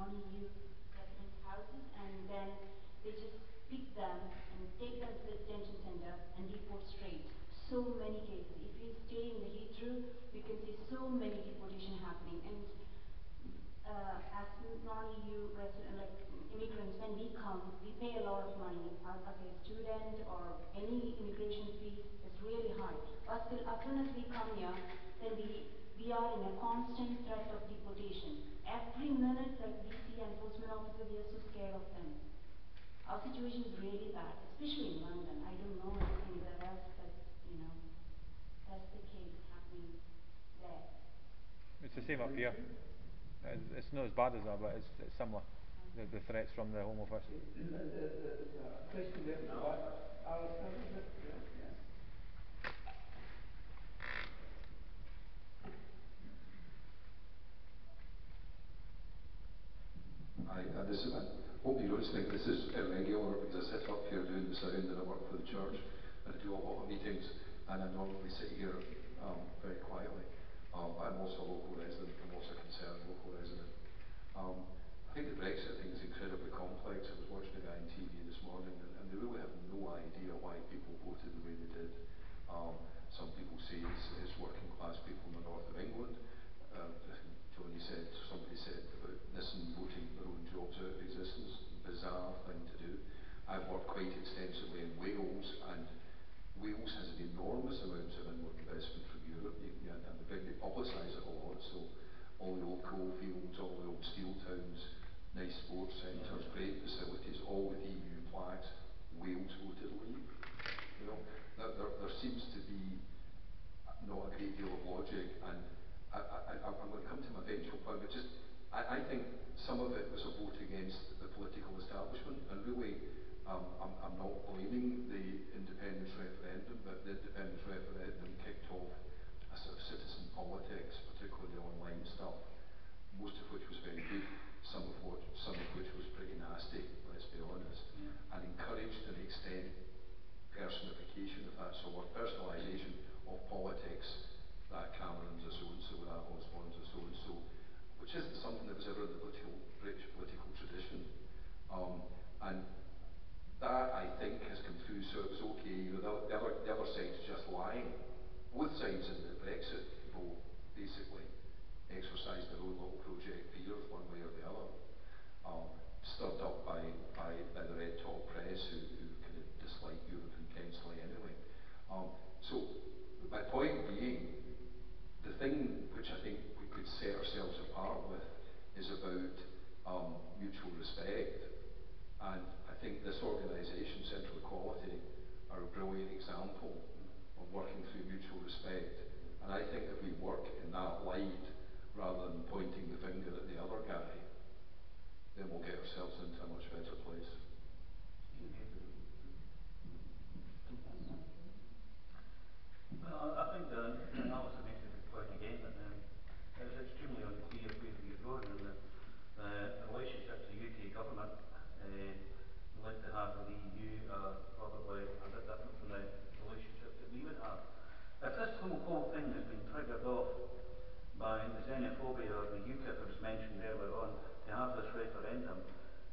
non-EU residents' houses, and then they just pick them and take them to the detention center and deport straight. So many cases. If you stay in the Heathrow, you can see so many deportation happening. And as non-EU resident, like immigrants, when we come, we pay a lot of money. As a student or any immigration fees is really high. But still, as soon as we come here, then we are in a constant threat of deportation. Every minute, like we see enforcement officers, we are so scared of them. Our situation is really bad, especially in London. I don't know if anywhere else, but that's the case happening there. It's the same up here. It's not as bad as that, but it's similar. The threats from the Home Office. Question there. I hope you don't think this is irregular, because I sit up here doing the sound and I work for the church and I do a lot of meetings, and I normally sit here very quietly. I'm also a local resident, I'm also a concerned local resident. I think the Brexit thing is incredibly complex. I was watching a guy on TV this morning, and they really have no idea why people voted the way they did. Some people say it's working class people in the north of England. Somebody said about Nissan voting their own jobs out of existence. Bizarre thing to do. I've worked quite extensively in Wales, and Wales has an enormous amount of inward investment from Europe, and they publicise it a lot. So all the old coal fields, all the old steel towns, nice sports centres, great facilities, all with EU plaques. Wales voted leave. There seems to be not a great deal of logic, and I'm going to come to my eventual point, but just I think some of it was a vote against the political establishment, and really I'm not blaming the independence referendum, but the independence referendum kicked off a sort of citizen politics, particularly the online stuff, most of which was very good, some of which was pretty nasty, let's be honest, and encouraged to an extent personification, if that's a word, personalisation of politics. That Cameron's a so-and-so, that Osborne's a so-and-so, which isn't something that was ever in the British political tradition. And that, I think, has come through, so it was okay. The other side's just lying. Both sides in the Brexit vote basically exercised their own little project fears, one way or the other, stirred up by the red top press, who kind of dislike Europe intensely anyway. So my point being, the thing which I think we could set ourselves apart with is about mutual respect. And I think this organisation, Central Equality, are a brilliant example of working through mutual respect. And I think if we work in that light, rather than pointing the finger at the other guy, then we'll get ourselves into a much better place. Well, I think the analysis makes a good point again, that it's extremely unclear where we're going, and the relationship to the UK government would like to have with the EU are probably a bit different from the relationship that we would have. If this whole thing has been triggered off by the xenophobia or the UKIP that was mentioned earlier on, to have this referendum,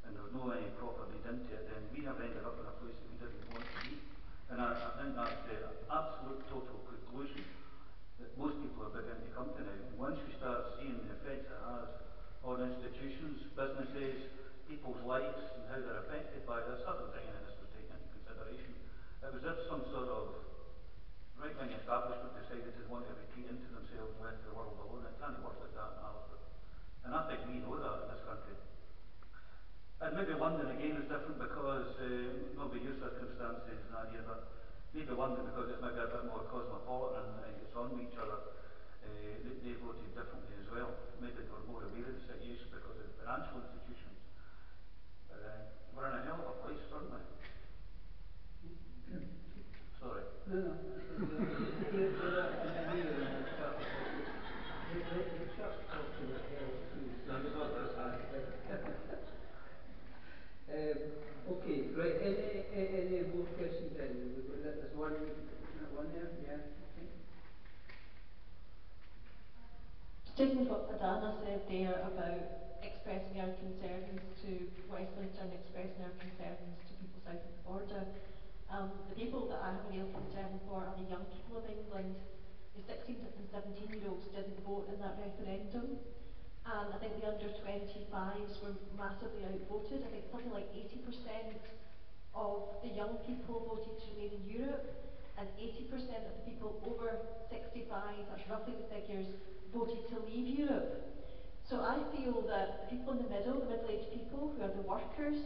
and there's no any proper lead into it, then we have ended up in a place that we didn't want to be. And I think that's the absolute total conclusion that most people are beginning to come to now. And once we start seeing the effects it has on institutions, businesses, people's lives, and how they're affected by this, I don't think any of this was taken into consideration. It was if some sort of right-wing establishment decided to want to retreat into themselves and left the world alone. It can't work like that in Alistair. And I think we know that in this country. And maybe London again is different because, not with your circumstances, Nadia, but maybe London, because it's maybe a bit more cosmopolitan and it's on with each other, they voted differently as well. Maybe they were more aware of the situation because of the financial institutions. But we're in a hell of a place, certainly. Sorry. No. The church talks about hell too. Okay, right. Any more questions? There's one there. Yeah. Okay. Taking what Adana said there about expressing our concerns to Westminster and expressing our concerns to people south of the border. The people that I have a real concern for are the young people of England. The 16 and 17-year-olds didn't vote in that referendum, and I think the under-25s were massively outvoted. I think something like 80% of the young people voted to remain in Europe, and 80% of the people over 65, that's roughly the figures, voted to leave Europe. So I feel that the people in the middle, the middle-aged people, who are the workers,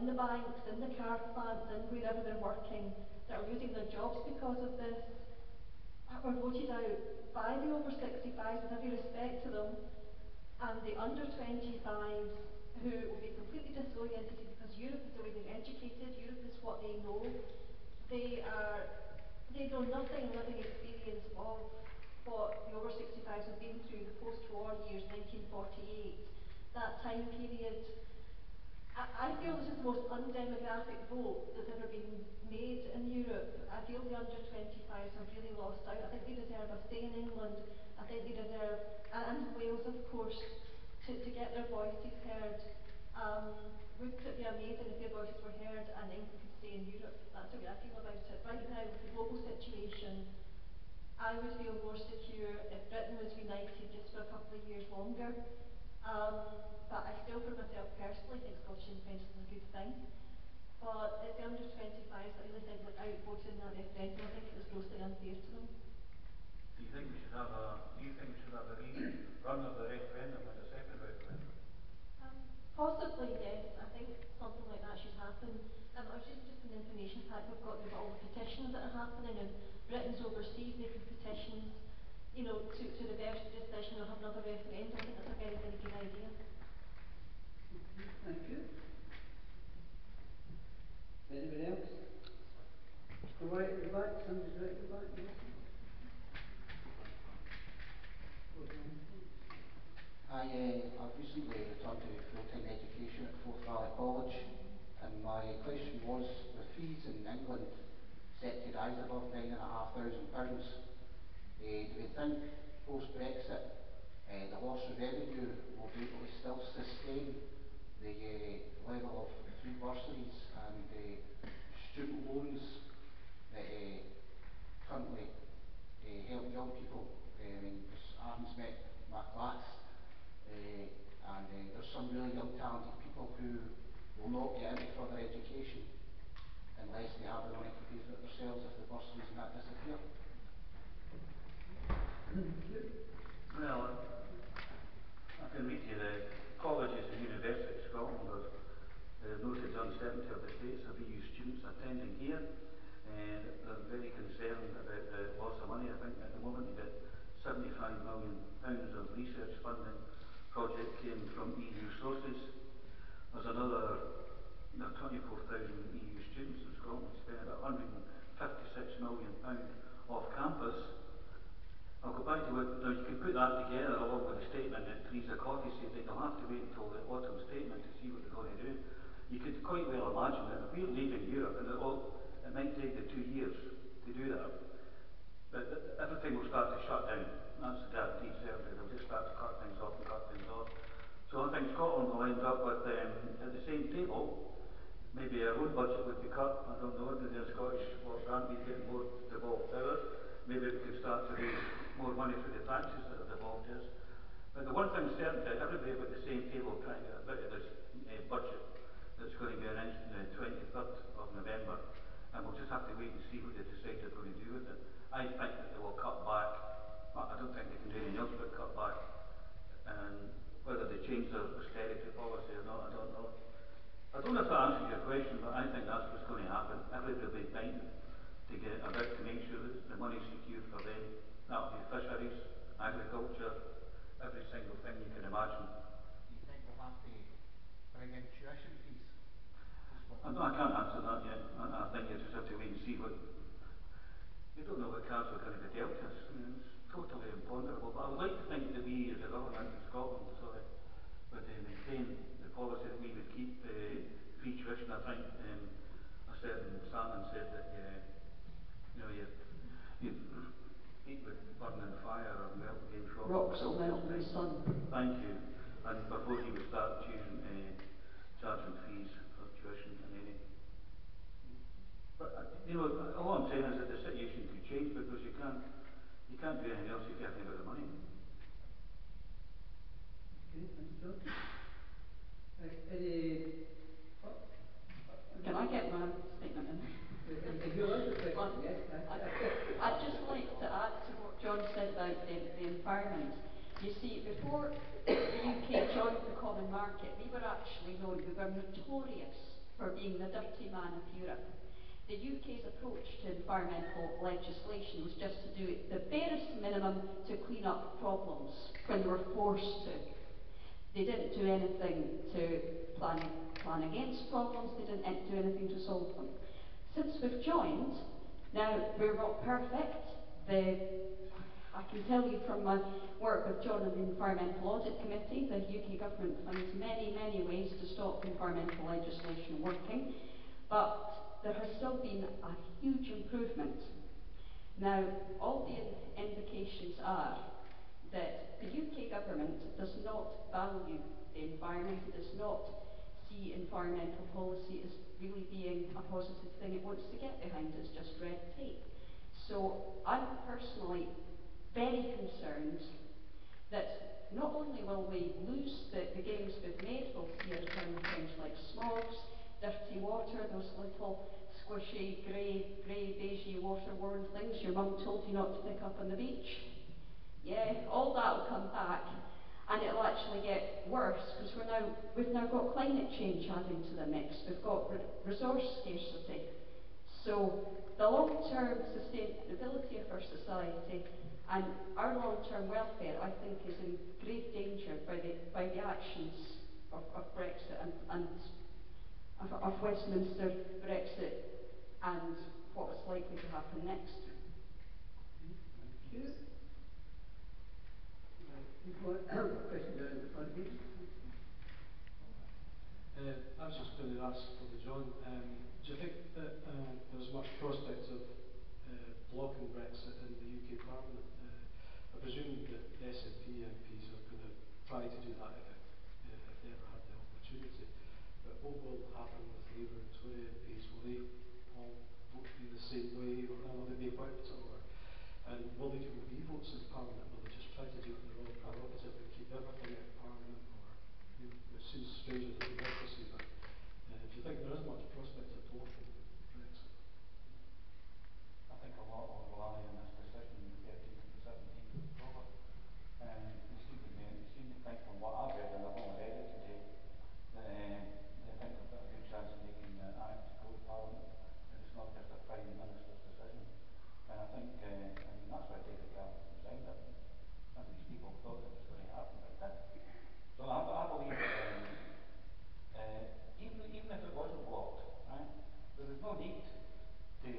in the banks, in the car plants, and wherever they're working, that are losing their jobs because of this, were voted out by the over 65s, with every respect to them, and the under 25s, who will be completely disoriented because Europe is the way they're educated, Europe is what they know. They know nothing living experience of what the over 65s have been through, the post-war years, 1948, that time period. I feel this is the most undemographic vote that's ever been made in Europe. I feel the under 25s have really lost out. I think they deserve a stay in England. I think they deserve, and Wales of course, to get their voices heard. Wouldn't it be amazing if their voices were heard and England could stay in Europe? That's the way I feel about it. Right now, with the global situation, I would feel more secure if Britain was united just for a couple of years longer. But I still, for myself personally, think Scottish independence is a good thing. But it's the under 25s that I really think were outvoted in that referendum. I think it was grossly unfair to them. Do you think we should have a rerun of the referendum as a second referendum? Possibly, yes. I think something like that should happen. I was just an information pack we've got about all the petitions that are happening, and Britain's overseas making petitions, to reverse the decision or have another referendum. I think that's a very, very good idea. Thank you. Anybody else? Mr. White at the back, somebody's right at the back, yes. I've recently returned to full-time education at Forth Valley College, and my question was, with fees in England set to rise above £9,500, do we think post-Brexit the loss of revenue will be able to still sustain the level of free bursaries and student loans that currently help young people? Aaron's met my class, and there's some really young talented people who will not get into further education unless they have the money to pay for it themselves if the bursaries and that disappear. Well, I can read you the colleges and universities in Scotland have noted the uncertainty of the status of EU students attending here, and they're very concerned about the loss of money. I think at the moment you get £75 million of research funding project came from EU sources. There's another 24,000 EU students in Scotland spending about £156 million off campus. I'll go back to what, you can put that together along with the statement that Theresa Coffey said that you'll have to wait until the autumn statement to see what they're going to do. You could quite well imagine that if we're leaving Europe, and it might take them 2 years to do that, but everything will start to shut down. That's the guarantee, certainly. They'll just start to cut things off and cut things off. So I think Scotland will end up with, at the same table, maybe our own budget would be cut. I don't know, the Scottish grant be getting more devolved to us. Maybe we can start to raise more money through the taxes that are devolved to us. But the one thing certain that everybody at the same table trying to get a bit of this budget that's going to be announced on the 23rd of November, and we'll just have to wait and see what they decide they're going to do with it. I think that they will cut back. Well, I don't think they can do anything else but cut back. And whether they change their austerity policy or not, I don't know. I don't know if that answers your question, but I think that's what's going to happen. Everybody will be fighting to get a bit to make sure that the money's secure for them. That'll be fisheries, agriculture, every single thing you can imagine. Do you think we'll have to bring in tuition fees? I can't answer that yet. I think you just have to wait and see what. We don't know what cards are going to be dealt to us. It's totally imponderable. But I would like to think that we, as a government in Scotland, would maintain the policy that we would keep free tuition. I think a certain Salmon said that you feet would burn in fire or melt against rocks. Rocks will melt in the sun. Thank you. and before he would start charging fees for tuition and any. But all I'm saying is that the situation could change because you can't do anything else if you haven't got the money. Okay, thank you, John. Any... Can I get my statement in? If you're allowed to question, yes. I'd just like to add to what John said about the environment. You see, before the UK joined the common market, we were actually known, we were notorious for being the dirty man of Europe. The UK's approach to environmental legislation was just to do the barest minimum to clean up problems when they were forced to. They didn't do anything to plan against problems, they didn't do anything to solve them. Since we've joined, now we're not perfect. I can tell you from my work with John in the Environmental Audit Committee, the UK government finds many, many ways to stop environmental legislation working, but there has still been a huge improvement. Now, all the indications are that the UK government does not value the environment, it does not see environmental policy as really being a positive thing it wants to get behind, it's just red tape. So I'm personally very concerned that not only will we lose the gains we've made, we'll see a return of things like smogs, dirty water, those little squishy, grey, beigey, water-worn things your mum told you not to pick up on the beach. Yeah, all that will come back, and it'll actually get worse because we've now got climate change adding to the mix. We've got resource scarcity. So the long-term sustainability of our society and our long-term welfare, I think, is in grave danger by the actions of Brexit and of Westminster Brexit and what is likely to happen next. Thank you. We've got a question down in the front here. I was just going to ask for the John, do you think that there's much prospect of blocking Brexit in the UK Parliament? I presume that the SNP MPs are going to try to do that if they ever had the opportunity. But what will happen with Labour and Tory MPs? Will they all vote in the same way, or will they be whipped? And will they even be votes in Parliament? Will they just try to do it in the royal prerogative and keep everything out of Parliament? Or it seems stranger than democracy, but do you think there is much prospect of blocking Brexit? I think a lot will rely on this decision on the 13th and the 17th of October. They seem to think, from what I've read, and I've only read it today, that they think they've got a good chance of making the Act to go to Parliament, and it's not just a Prime Minister's decision. And I think, that's why David Cameron resigned. None of these people thought it was going to happen, but it did. So I believe even if it wasn't blocked, right, there is no need to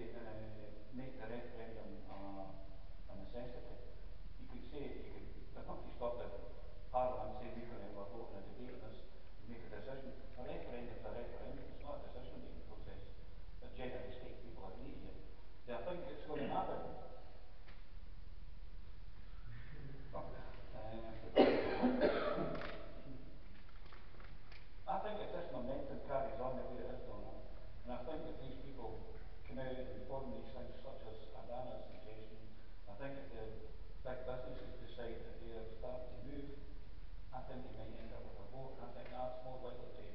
make the referendum a necessity. You could there's nothing to stop the Parliament saying we're going to have a vote and a debate on this and make a decision. A referendum is a referendum, it's not a decision making process that generally state people agree to it. Do I think it's going to happen? I think if this momentum carries on the way it is going on, and I think if these people come out and form these things such as Adana's suggestion, I think if the big businesses decide that they are starting to move, I think they might end up with a vote, and I think that's more likely to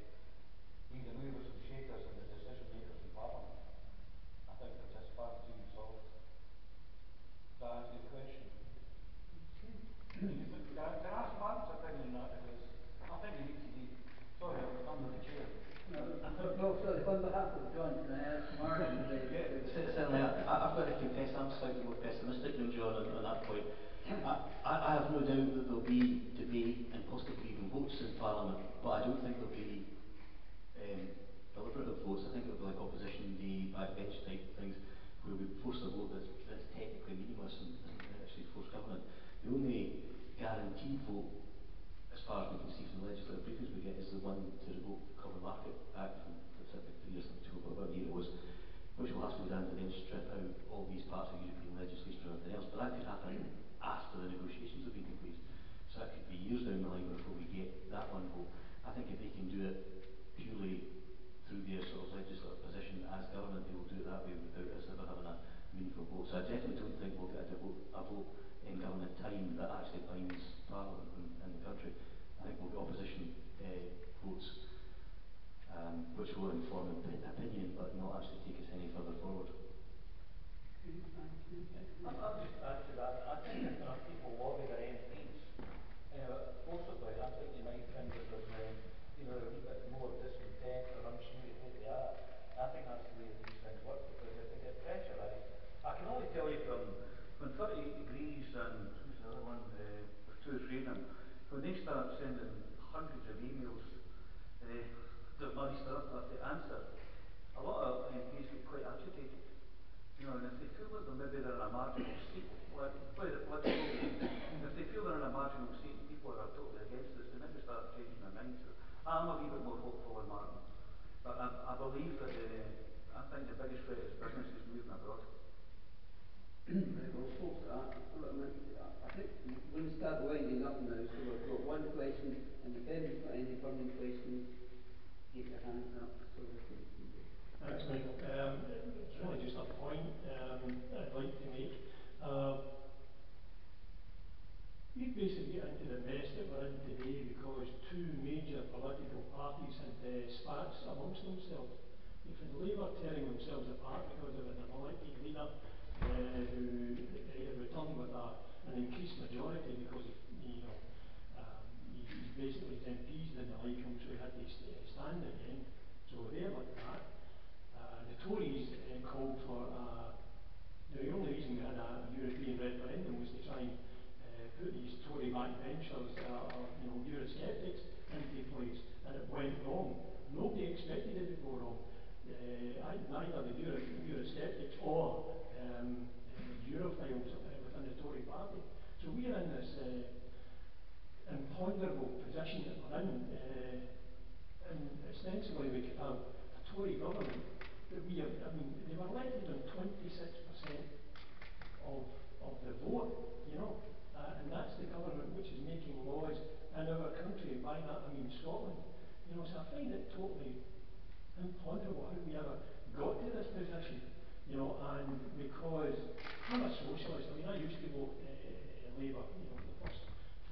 be the movers and shakers than the decision makers in Parliament. I think they're just far too soft. Does that answer your question? Can I ask Mark's opinion on that? Because I think you need to be, sorry, I'm under the chair. No, sorry, on behalf of John, can I ask Mark? Certainly, I've got to confess I'm slightly more pessimistic than John on that point. I have no doubt that there'll be debate and possibly even votes in which will inform opinion but not actually take us any further forward. I'll just add to that. I think if people lobby their MPs forcibly, I think they might think that there's a wee bit more discontent or unsure who they are. I think that's the way that these things work, because if they get pressurised, I can only tell you from when 30 degrees and who's the other one, with two or three of them, when they start sending hundreds of emails, there's money stuff left to answer. A lot of MPs get quite agitated. And if they feel that maybe they're in a marginal seat, if they feel they're in a marginal seat and people are totally against this, they maybe start changing their minds. So I'm a wee bit more hopeful than Martin. But I believe that I think the biggest threat is businesses moving abroad. Right, well, folks, I think we're going to start winding up now, so we've got one question, and if anybody's got any burning questions, get your hands up so we can. Thanks, Michael. It's really just a point I'd like to make. We basically get into the mess that we're in today because two major political parties had spats amongst themselves. You've had Labour tearing themselves apart because of an elected leader who returned with an increased majority because he's basically his MPs didn't like him, so he had to stand again. So they're like that. The Tories called for the only reason we had a European referendum was to try and put these Tory backbenchers Eurosceptics into place, and it went wrong. Nobody expected it to go wrong. Neither the Eurosceptics or Europhiles within the Tory party. So we are in this imponderable position that we're in, and ostensibly we could have a Tory government, but they were elected on 26% of the vote, and that's the government which is making laws in our country, and by that I mean Scotland. So I find it totally imponderable how we ever got to this position, and because I'm a socialist, I used to vote Labour, the first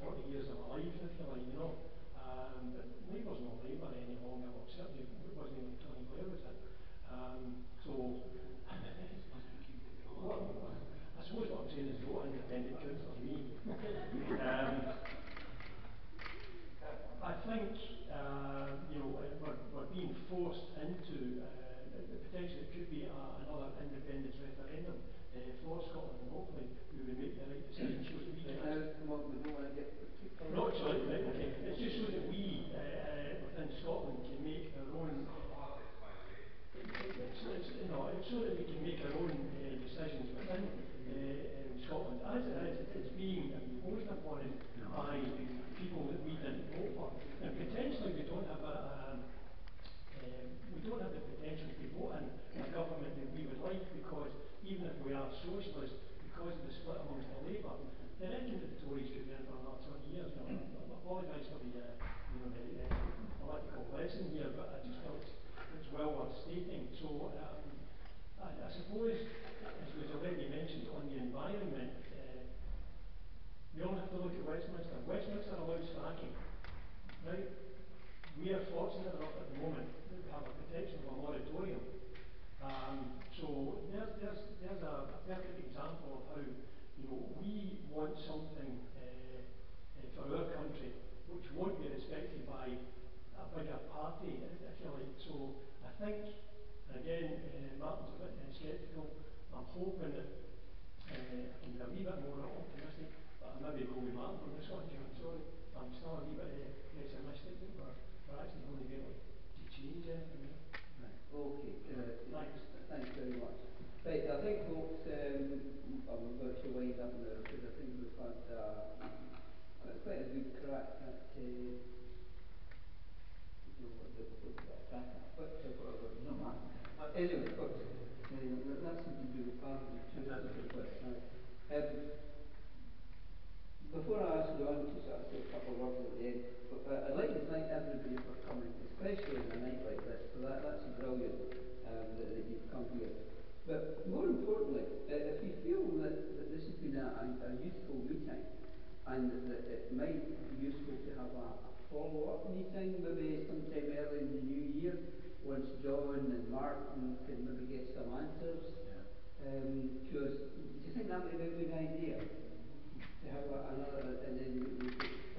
40 years of my life, if you like, but Labour's not Labour any longer, well, certainly it wasn't even Tony Blair was it. I suppose what I'm saying is vote independent good for me. I think we're being forced into potentially it could be another independence referendum for Scotland, and hopefully we would make the right decision so that we can. Come on, we don't want to get. No, sorry, right, okay. It's just so that we within Scotland can make our own. It's so that we can make our own decisions within Scotland, as it is. It's being imposed upon us by people that we didn't vote for, and potentially we don't have the potential to vote in a government that we would like, because even if we are socialist, because of the split amongst the Labour, they reckon that the Tories could be in for another 20 years. I apologise for the political lesson here, but I just felt it's well worth stating. So I suppose, as was already mentioned on the environment, we all have to look at Westminster. Westminster allows fracking, right? We are fortunate enough at the moment that we have a protection of a moratorium. So there's a perfect example of how we want something for our country which won't be respected by a bigger party, if you like. So I think, again, Martin's a bit sceptical. I'm hoping that I can be a wee bit more optimistic, but I maybe go with Martin on this one, John. Sorry, I'm still a wee bit pessimistic that we're actually going to be able to change anything. Right. Okay. Thanks. Thanks very much. Right, I think folks, I'm about to wind up now because I think we've had quite a good crack at anyway, folks, that's something to do with part of the before I ask John to sort of say a couple of words at the end, I'd like to thank everybody for coming, especially on a night like this. So that's brilliant that you've come here. But more importantly, if you feel that this has been a useful meeting, and that it might be useful to have a follow-up meeting, maybe sometime early in the new year, once Martin can maybe get some answers to us. Do you think that would be a good idea? To have another, and then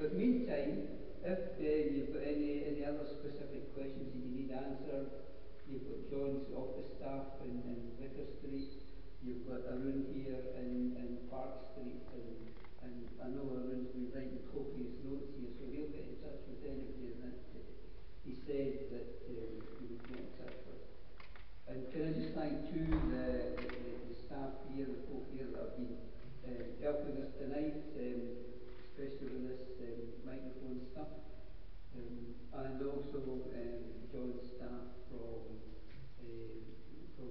but meantime, if you've got any other specific questions that you need answered, you've got John's office staff in Vicar Street, you've got Arun here in Park Street, and I know Arun's been writing copious notes here, so he'll get in touch with anybody that he said that he would get in touch with. And can I just thank too the staff here, the folk here that have been helping us tonight, especially with this microphone stuff, and also John's staff from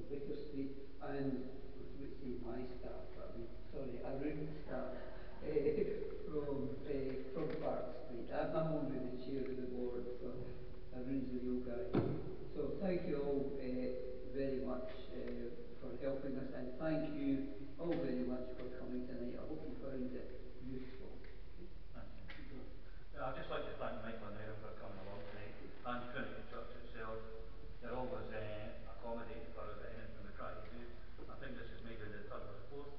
Vicar Street, and I was going to say my staff, but I mean, sorry, Arun's staff from Park Street. I'm only the chair of the board, so Arun's the real guy. So thank you all very much for helping us, and thank you all very much for coming tonight. I hope you found it useful. Thank you. I'd just like to thank Michael and Aaron for coming along tonight, and Trinity Church itself. They're always accommodating for us at anything we try to do. I think this is maybe the third or fourth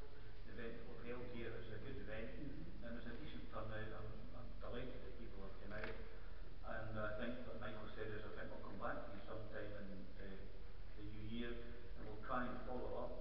event we've held here. It's a good event, and it's a decent turnout. I'm delighted that people have come out, and I think what Michael said is I think we'll come back to you sometime in the new year, and we'll try and follow up